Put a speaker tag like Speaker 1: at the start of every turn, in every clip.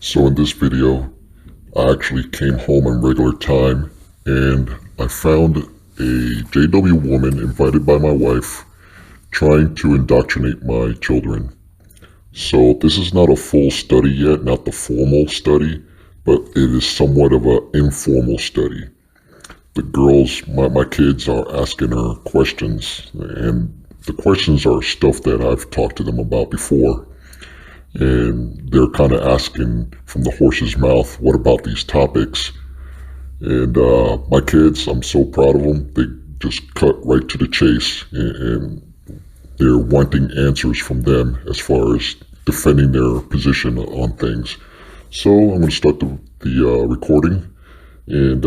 Speaker 1: So in this video, I actually came home in regular time and I found a JW woman invited by my wife trying to indoctrinate my children. So this is not a full study yet, not the formal study, but it is somewhat of an informal study. The girls, my kids are asking her questions, and the questions are stuff that I've talked to them about before. And they're kind of asking from the horse's mouth, what about these topics? And my kids, I'm so proud of them. They just cut right to the chase, and they're wanting answers from them as far as defending their position on things. So I'm going to start the recording. And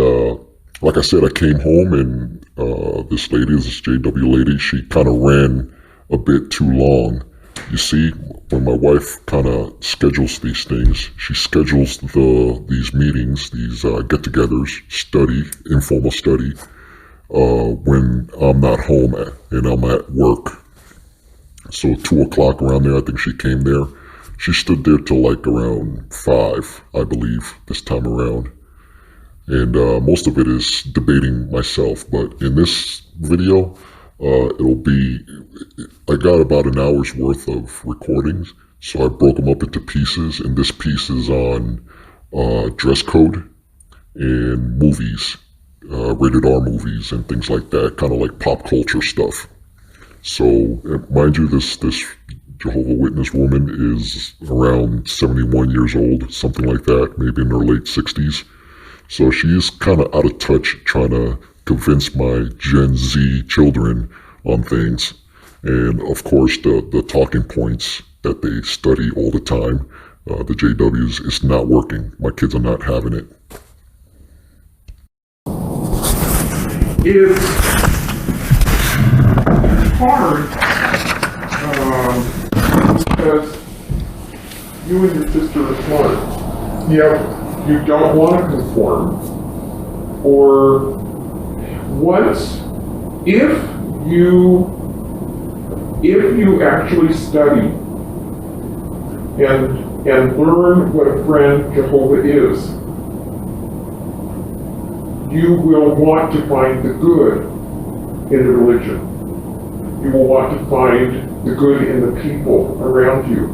Speaker 1: like I said, I came home and this JW lady, she kind of ran a bit too long. You see, when my wife kind of schedules these things, she schedules these meetings, these get-togethers, informal study, when I'm not home and I'm at work. So 2 o'clock around there, I think she came there. She stood there till like around 5, I believe, this time around. And most of it is debating myself, but in this video, I got about an hour's worth of recordings, so I broke them up into pieces, and this piece is on dress code and movies, rated R movies and things like that, kind of like pop culture stuff. So, mind you, this Jehovah Witness woman is around 71 years old, something like that, maybe in her late 60s. So she is kind of out of touch trying to convince my Gen Z children on things. And of course, the talking points that they study all the time, the JWs, is not working. My kids are not having it.
Speaker 2: It's hard because you and your sister are smart. You don't want to conform. Or if you actually study and learn what a friend Jehovah is, you will want to find the good in the religion. You will want to find the good in the people around you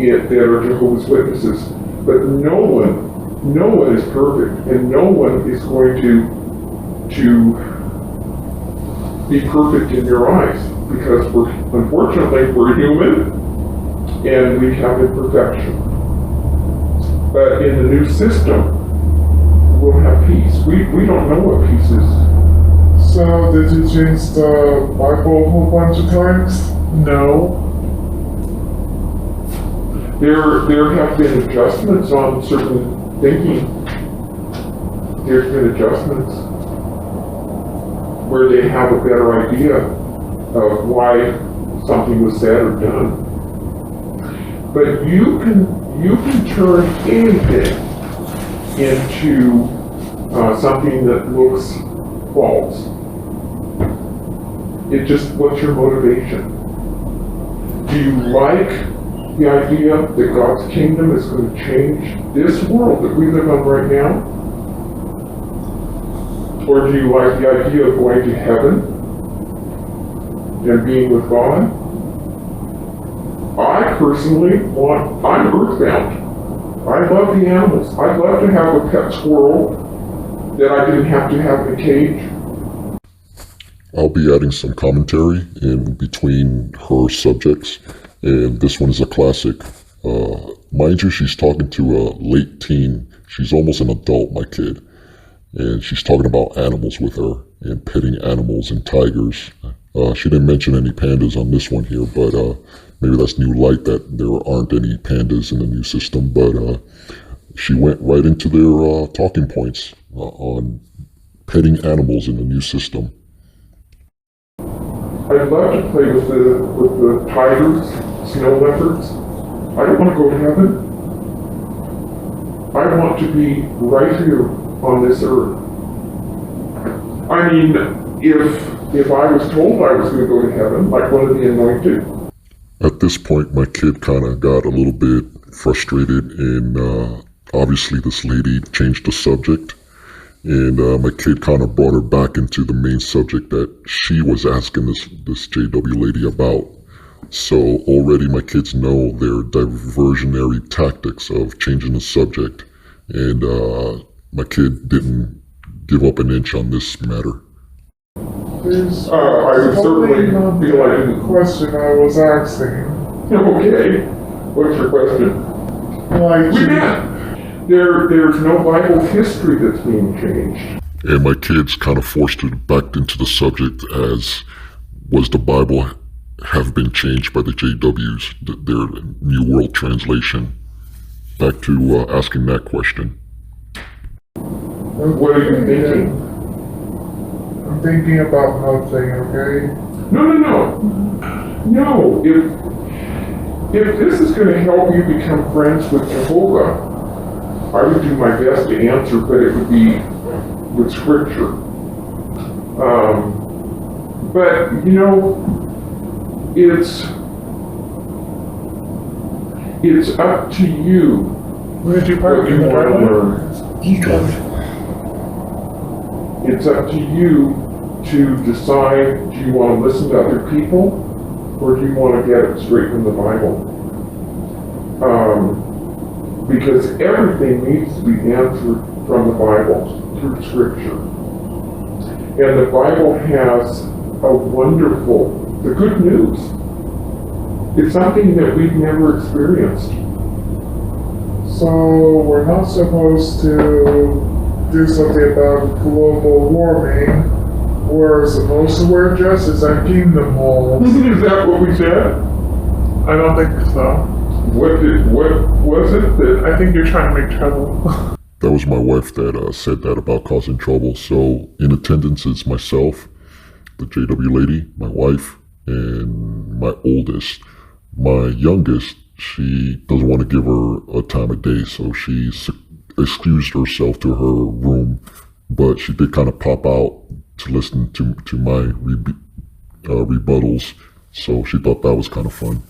Speaker 2: that are Jehovah's Witnesses. But no one is perfect, and no one is going to be perfect in your eyes, because unfortunately we're human and we have imperfection. But in the new system, we'll have peace. We don't know what peace is.
Speaker 3: So did you change the Bible a whole bunch of times?
Speaker 2: No. There have been adjustments on certain thinking. There's been adjustments where they have a better idea of why something was said or done. But you can turn anything into something that looks false. What's your motivation? Do you like the idea that God's kingdom is going to change this world that we live on right now? Or do you like the idea of going to heaven and being with God? I personally I'm earthbound. I love the animals. I'd love to have a pet squirrel that I didn't have to have in a cage.
Speaker 1: I'll be adding some commentary in between her subjects, and this one is a classic. Mind you, she's talking to a late teen. She's almost an adult, my kid. And she's talking about animals with her, and petting animals and tigers. She didn't mention any pandas on this one here, but maybe that's new light that there aren't any pandas in the new system. But she went right into their talking points on petting animals in the new system.
Speaker 2: I'd love to play with the tigers, snow leopards. I don't want to go to heaven. I want to be right here on this earth. I mean, if I was told I was going to go to heaven, like one of the anointed.
Speaker 1: At this point, my kid kind of got a little bit frustrated and obviously this lady changed the subject, and my kid kind of brought her back into the main subject that she was asking this JW lady about. So already my kids know their diversionary tactics of changing the subject, and my kid didn't give up an inch on this matter.
Speaker 3: There's
Speaker 2: I would certainly feel I didn't.
Speaker 3: question I was asking.
Speaker 2: Okay, what's your question?
Speaker 3: Like,
Speaker 2: We met. There's no Bible history that's being changed.
Speaker 1: And my kids kind of forced it back into the subject as, was the Bible have been changed by the JWs, their New World Translation? Back to asking that question.
Speaker 2: What are you thinking?
Speaker 3: I'm thinking about nothing, okay?
Speaker 2: No, if this is going to help you become friends with Jehovah, I would do my best to answer, but it would be with scripture. But, you know, it's up to you
Speaker 3: Where did you park
Speaker 2: what
Speaker 3: in
Speaker 2: you
Speaker 3: the
Speaker 2: want to
Speaker 3: driveway?
Speaker 2: learn. It's up to you to decide, do you want to listen to other people, or do you want to get it straight from the Bible? Because everything needs to be answered from the Bible, through Scripture. And the Bible has a wonderful, the good news. It's something that we've never experienced.
Speaker 3: So we're not supposed to do something about global warming. We're supposed to wear dresses and kingdom halls.
Speaker 2: Is that what we said?
Speaker 3: I don't think so.
Speaker 2: What was it that
Speaker 3: I think you're trying to make trouble.
Speaker 1: That was my wife that said that about causing trouble. So in attendance is myself, the JW lady, my wife, and my oldest. My youngest, she doesn't want to give her a time of day, so she excused herself to her room, but she did kind of pop out to listen to my rebuttals, so she thought that was kind of fun.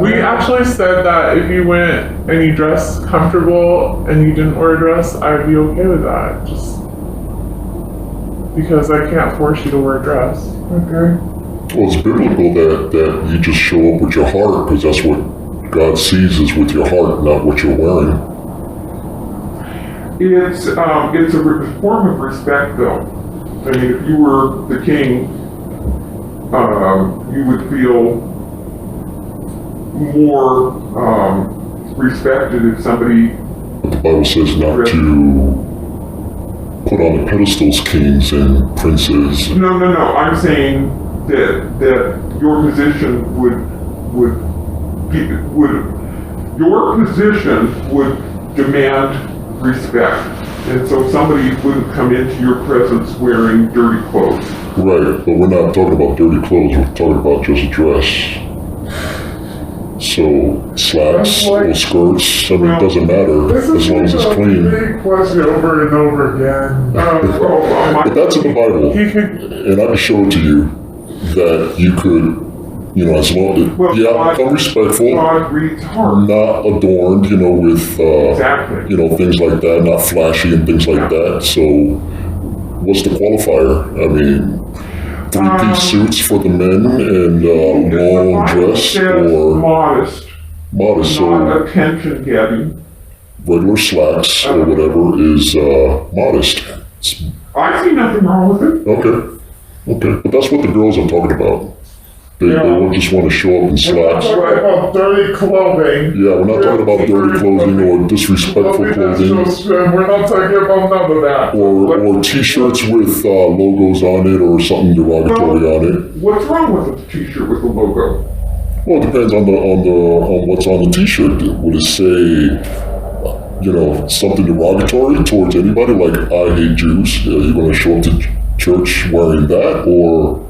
Speaker 3: We actually said that if you went and you dressed comfortable and you didn't wear a dress, I'd be okay with that. Just because I can't force you to wear a dress. Okay.
Speaker 1: Well, it's biblical that you just show up with your heart, because that's what God sees is with your heart, not what you're wearing.
Speaker 2: it's a form of respect, though. I mean, if you were the king, you would feel more respected if somebody.
Speaker 1: But the Bible says not to put on the pedestals kings and princes.
Speaker 2: No. I'm saying that your position would demand respect, and so somebody wouldn't come into your presence wearing dirty clothes.
Speaker 1: Right, but we're not talking about dirty clothes, we're talking about just a dress. So, slacks or skirts, I mean, it doesn't matter as long as it's clean.
Speaker 3: Big question over and over again.
Speaker 1: But that's in the Bible, and I can show it to you that you could, as long as, come respectful,
Speaker 2: God reads heart.
Speaker 1: not adorned, with,
Speaker 2: Exactly.
Speaker 1: things like that, not flashy and things like that. So, what's the qualifier? I mean, three-piece suits for the men and long dress, or
Speaker 2: modest,
Speaker 1: modest,
Speaker 2: not
Speaker 1: so
Speaker 2: attention-getting.
Speaker 1: regular slacks or whatever is modest.
Speaker 2: I see nothing wrong with it.
Speaker 1: Okay, but that's what the girls are talking about. They won't just want to show up in slacks.
Speaker 3: We're talking about dirty clothing.
Speaker 1: Yeah, we're not talking about dirty clothing or disrespectful clothing.
Speaker 3: We're not talking about none of that.
Speaker 1: Or t-shirts with logos on it or something derogatory on it.
Speaker 2: What's wrong with a t-shirt with a logo?
Speaker 1: Well, it depends on what's on the t-shirt. Would it say, something derogatory towards anybody, like I hate Jews? Are you going to show up to church wearing that, or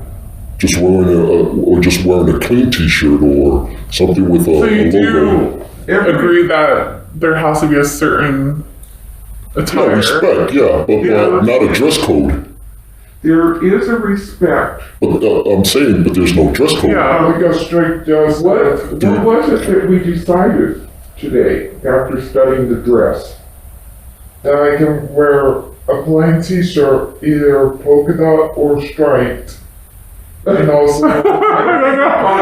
Speaker 1: just wearing a clean t-shirt or something with a
Speaker 3: So you
Speaker 1: logo?
Speaker 3: do agree that there has to be a certain attire?
Speaker 1: Yeah, respect, but not a dress code.
Speaker 2: There is a respect.
Speaker 1: But I'm saying, but there's no dress code.
Speaker 3: Yeah, we go straight just
Speaker 2: What was it that we decided? today after studying the dress?
Speaker 3: That I can wear a plain t-shirt, either polka dot or striped. And also,
Speaker 2: I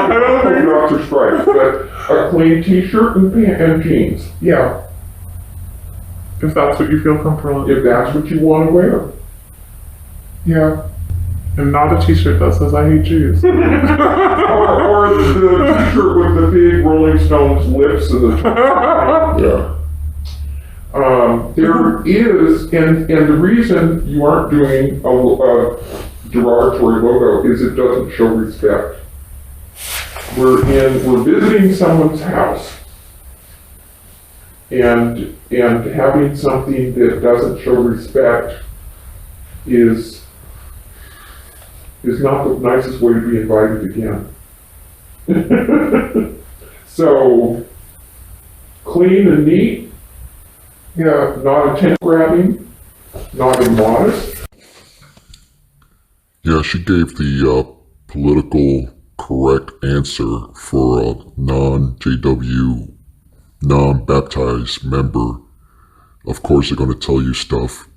Speaker 2: don't think not to stripes, but a plain t-shirt and jeans,
Speaker 3: yeah,
Speaker 4: If that's what you feel comfortable in.
Speaker 2: if that's what you want to wear.
Speaker 3: yeah.
Speaker 4: And not a t-shirt that says I hate Jews.
Speaker 2: Or the t-shirt with the big Rolling Stones lips and the
Speaker 1: Yeah.
Speaker 2: there is, and the reason you aren't doing a derogatory logo is it doesn't show respect. We're visiting someone's house, and having something that doesn't show respect is not the nicest way to be invited again. So, clean and neat,
Speaker 3: Yeah,
Speaker 2: not attention grabbing, not immodest.
Speaker 1: Yeah, she gave the political correct answer for a non-JW, non-baptized member. Of course, they're going to tell you stuff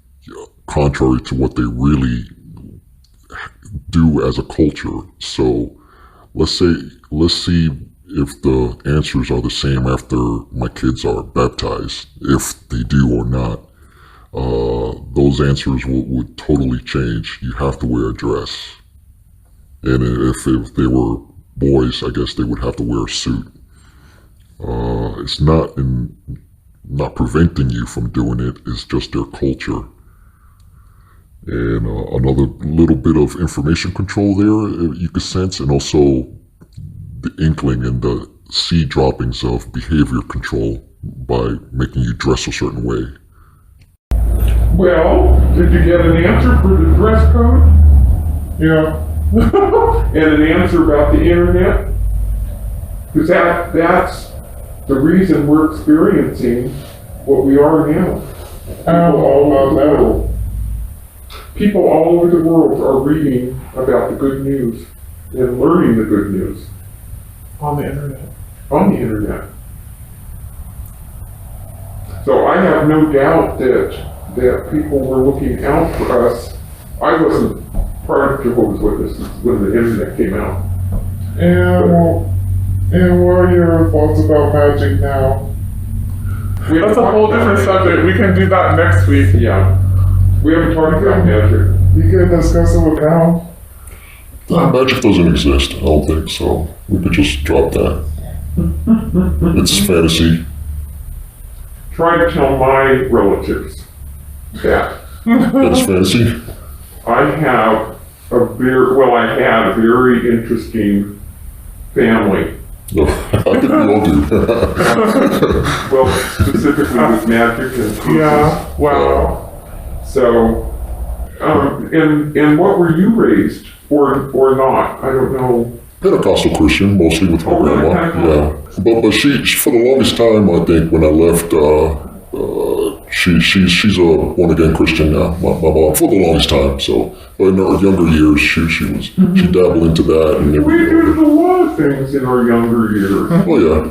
Speaker 1: contrary to what they really do as a culture. So let's see if the answers are the same after my kids are baptized, if they do or not. Those answers would totally change. You have to wear a dress. And if they were boys, I guess they would have to wear a suit. It's not preventing you from doing it, it's just their culture. And another little bit of information control there you could sense, and also the inkling and the seed droppings of behavior control by making you dress a certain way.
Speaker 2: Well, did you get an answer for the dress code?
Speaker 3: yeah.
Speaker 2: And an answer about the internet? Because that's the reason we're experiencing what we are now. People all over the world are reading about the good news and learning the good news
Speaker 4: On the internet.
Speaker 2: on the internet. So I have no doubt that people were looking out for us. I wasn't part of Jehovah's Witnesses when the internet came out.
Speaker 3: And what are your thoughts about magic now?
Speaker 2: We haven't
Speaker 4: That's a
Speaker 2: talked
Speaker 4: whole
Speaker 2: about
Speaker 4: different
Speaker 2: magic.
Speaker 4: subject. We can do that next week.
Speaker 2: Yeah. We haven't talked about magic.
Speaker 3: You can discuss it with Cal.
Speaker 1: Magic doesn't exist, I don't think, so we could just drop that. It's fantasy.
Speaker 2: Try to tell my relatives that.
Speaker 1: It's fantasy.
Speaker 2: I have I had a very interesting family.
Speaker 1: No, I think we all do.
Speaker 2: Well, specifically with magic and pieces.
Speaker 4: Yeah. Wow.
Speaker 2: So, and what were you raised or not? I don't know.
Speaker 1: Pentecostal Christian, mostly with my
Speaker 2: Oh, really?
Speaker 1: grandma. Yeah, but she for the longest time, I think when I left, she's a born again Christian now. My mom for the longest time. So, but in her younger years, she dabbled into that and
Speaker 2: We
Speaker 1: everything.
Speaker 2: did a lot of things in our younger years.
Speaker 1: Oh yeah.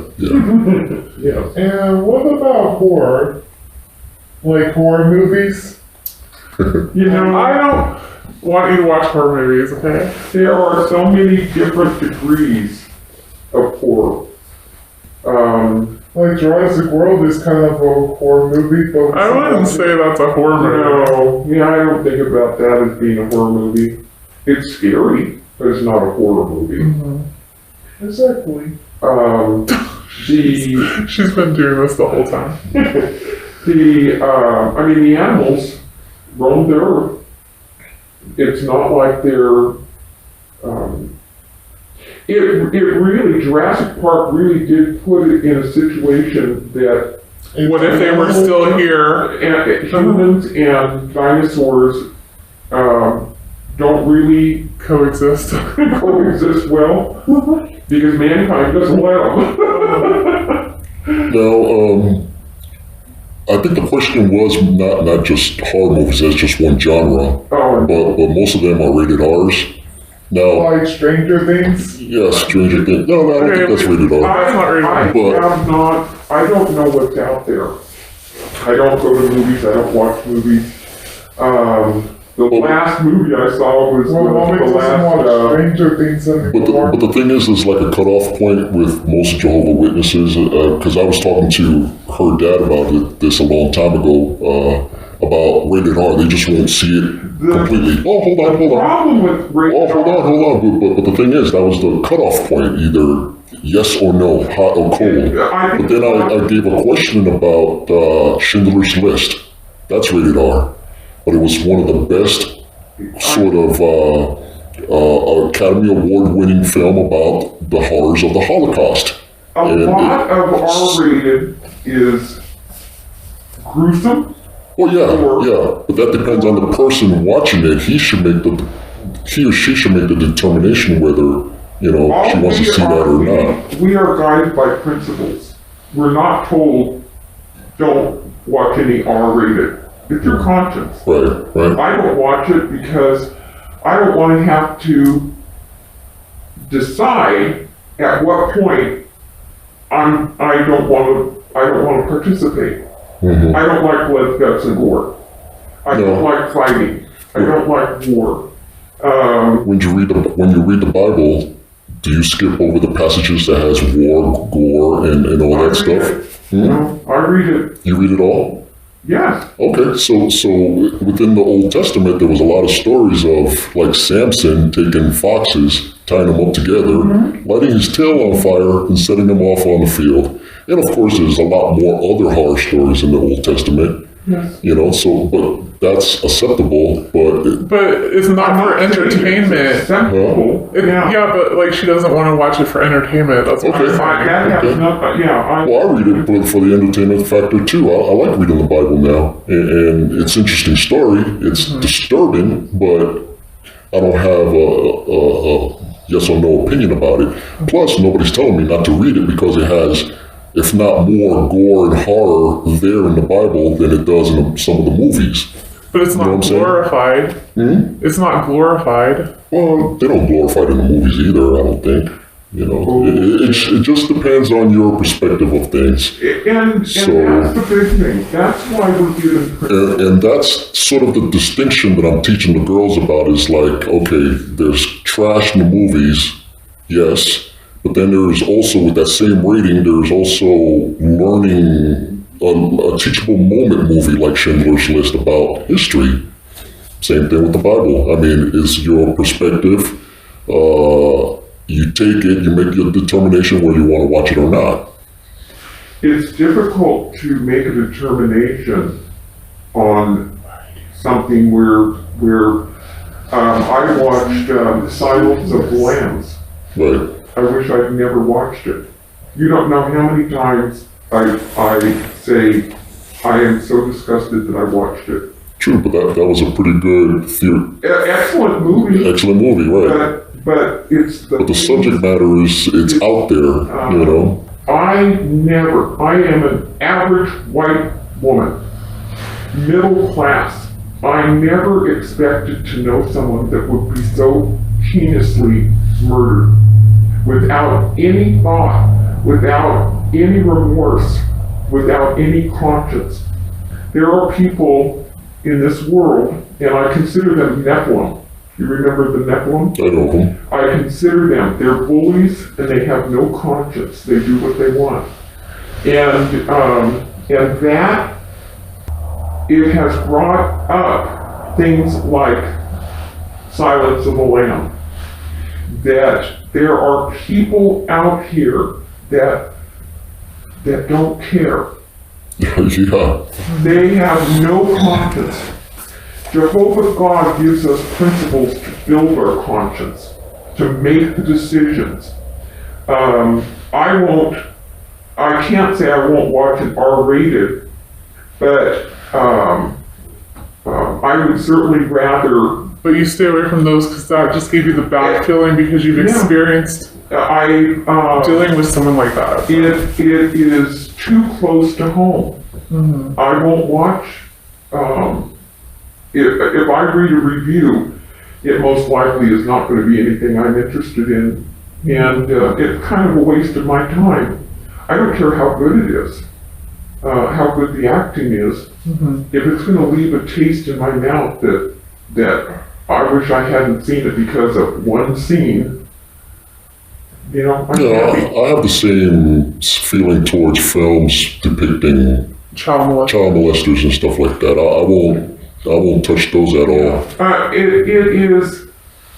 Speaker 2: Yeah.
Speaker 3: And what about horror? Like horror movies?
Speaker 2: You know,
Speaker 4: I don't want you to watch horror movies, okay?
Speaker 2: there are so many different degrees of horror.
Speaker 3: Like Jurassic World is kind of a horror movie, but
Speaker 4: I wouldn't say that's a horror movie.
Speaker 2: No, yeah, I don't think about that as being a horror movie. It's scary, but it's not a horror movie.
Speaker 3: Exactly.
Speaker 4: She's been doing this the whole time.
Speaker 2: The animals roam the earth. It's not like they're, Jurassic Park really did put it in a situation that
Speaker 4: What if they were still here?
Speaker 2: humans and dinosaurs don't really
Speaker 4: Coexist.
Speaker 2: coexist well because mankind doesn't let them.
Speaker 1: Now, I think the question was not just horror movies as just one genre,
Speaker 2: Oh,
Speaker 1: but most of them are rated R's. Now,
Speaker 3: Like Stranger Things?
Speaker 1: Yeah, Stranger Things. No, I don't think that's rated R.
Speaker 4: That's not rated R.
Speaker 2: I
Speaker 1: But-
Speaker 2: have not, I don't know what's out there. I don't go to movies, I don't watch movies. The last movie I saw was
Speaker 3: Well, mommy
Speaker 2: the
Speaker 3: doesn't watch
Speaker 2: last,
Speaker 3: Stranger Things anymore.
Speaker 1: But the thing is like a cutoff point with most Jehovah Witnesses, because I was talking to her dad about this a long time ago, about rated R. They just won't see it completely. Oh, hold on.
Speaker 2: problem with rated
Speaker 1: Oh, hold on. But the thing is, that was the cutoff point, either yes or no, hot or cold. But then I gave a question about Schindler's List. That's rated R. But it was one of the best sort of Academy Award-winning film about the horrors of the Holocaust.
Speaker 2: A lot of R-rated is gruesome.
Speaker 1: Well, yeah, but that depends on the person watching it. He or she should make the determination whether, she wants to see that or not.
Speaker 2: We are guided by principles. We're not told, don't watch any R-rated. It's your conscience.
Speaker 1: Right.
Speaker 2: I don't watch it because I don't want to have to decide at what point I don't want to participate.
Speaker 1: Mm-hmm.
Speaker 2: I don't like blood, guts, and gore. I don't like fighting. I don't like war.
Speaker 1: When you read the Bible, do you skip over the passages that has war, gore, and all that stuff?
Speaker 2: No, I read it.
Speaker 1: You read it all?
Speaker 2: Yes.
Speaker 1: Okay, so within the Old Testament, there was a lot of stories of like Samson taking foxes, tying them up together, lighting his tail on fire, and setting them off on the field. And of course, there's a lot more other horror stories in the Old Testament.
Speaker 2: Yes.
Speaker 1: But that's acceptable. But
Speaker 4: it's not for entertainment.
Speaker 2: Acceptable.
Speaker 4: Yeah, but like she doesn't want to watch it for entertainment. That's what
Speaker 1: Okay.
Speaker 4: I'm
Speaker 2: That
Speaker 4: saying.
Speaker 2: has not,
Speaker 1: well, I read it for the entertainment factor too. I like reading the Bible now, and it's an interesting story. It's disturbing, but I don't have a yes or no opinion about it. Plus, nobody's telling me not to read it because it has, if not more gore and horror there in the Bible than it does in some of the movies.
Speaker 4: But it's
Speaker 1: know what
Speaker 4: not
Speaker 1: I'm saying?
Speaker 4: glorified. It's not glorified.
Speaker 1: Well, they don't glorify it in the movies either, I don't think. It just depends on your perspective of things.
Speaker 2: and that's the big thing. That's why we're given principles.
Speaker 1: And that's sort of the distinction that I'm teaching the girls about is like, okay, there's trash in the movies, yes, but then there's also, with that same rating, there's also learning, a teachable moment movie like Schindler's List about history. Same thing with the Bible. I mean, is your perspective, you take it, you make your determination whether you want to watch it or not.
Speaker 2: It's difficult to make a determination on something where I watched Silence of the Lambs.
Speaker 1: Right.
Speaker 2: I wish I'd never watched it. You don't know how many times I say I am so disgusted that I watched it.
Speaker 1: True, but that was a pretty good theory.
Speaker 2: Excellent movie.
Speaker 1: Excellent movie, right.
Speaker 2: But it's
Speaker 1: But the subject matter it's out there,
Speaker 2: I am an average white woman, middle class. I never expected to know someone that would be so heinously murdered without any thought, without any remorse, without any conscience. There are people in this world, and I consider them Nephilim. You remember the Nephilim?
Speaker 1: I know them.
Speaker 2: I consider them, they're bullies and they have no conscience. They do what they want. And that, it has brought up things like Silence of the Lamb. That there are people out here that don't care.
Speaker 1: Yeah.
Speaker 2: They have no conscience. Jehovah God gives us principles to build our conscience, to make the decisions. I can't say I won't watch it R-rated, but I would certainly rather.
Speaker 4: But you stay away from those because that just gave you the bad feeling because you've experienced dealing with someone like that.
Speaker 2: It is too close to home. I won't watch. If I read a review, it most likely is not going to be anything I'm interested in And it's kind of a waste of my time. I don't care how good it is, how good the acting is. If it's going to leave a taste in my mouth that I wish I hadn't seen it because of one scene, I'm
Speaker 1: Yeah,
Speaker 2: happy.
Speaker 1: I have the same feeling towards films depicting
Speaker 4: Child molest.
Speaker 1: child molesters and stuff like that. I won't touch those at all.
Speaker 2: It is,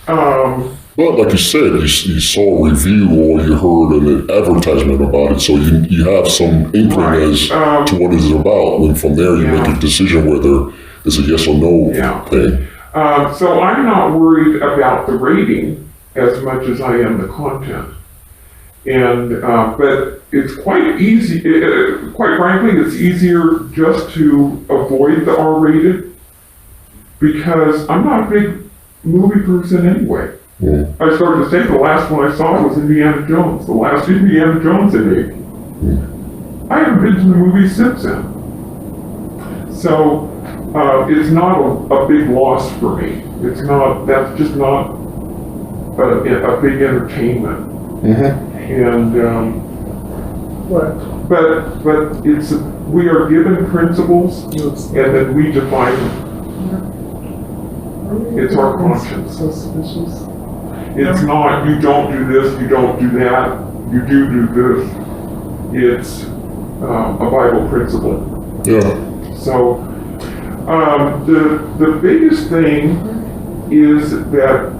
Speaker 1: But like you said, you saw a review or you heard an advertisement about it, so you have some inkling
Speaker 2: Right,
Speaker 1: as to what it is about. And from there, you make a decision whether it's a yes or no thing.
Speaker 2: so I'm not worried about the rating as much as I am the content. And, but it's quite easy, quite frankly, it's easier just to avoid the R-rated because I'm not a big movie person anyway. I started to think the last one I saw was Indiana Jones, the last Indiana Jones I made. I haven't been to the movie since then. So, it's not a big loss for me. It's not, that's just not a big entertainment. And,
Speaker 3: What?
Speaker 2: but it's, we are given principles and then we define them. It's our conscience.
Speaker 3: Suspicious.
Speaker 2: It's not, you don't do this, you don't do that, you do this. It's a Bible principle.
Speaker 1: Yeah.
Speaker 2: So, the biggest thing is that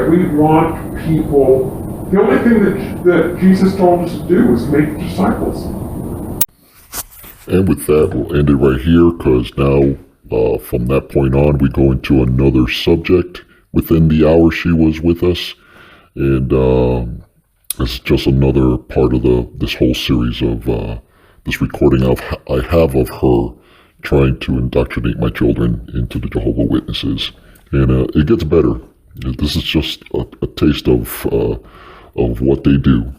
Speaker 2: we want people, the only thing that Jesus told us to do is make disciples.
Speaker 1: And with that, we'll end it right here because now, from that point on, we go into another subject within the hour she was with us. And it's just another part of this whole series of this recording I have of her trying to indoctrinate my children into the Jehovah Witnesses. And it gets better. This is just a taste of what they do.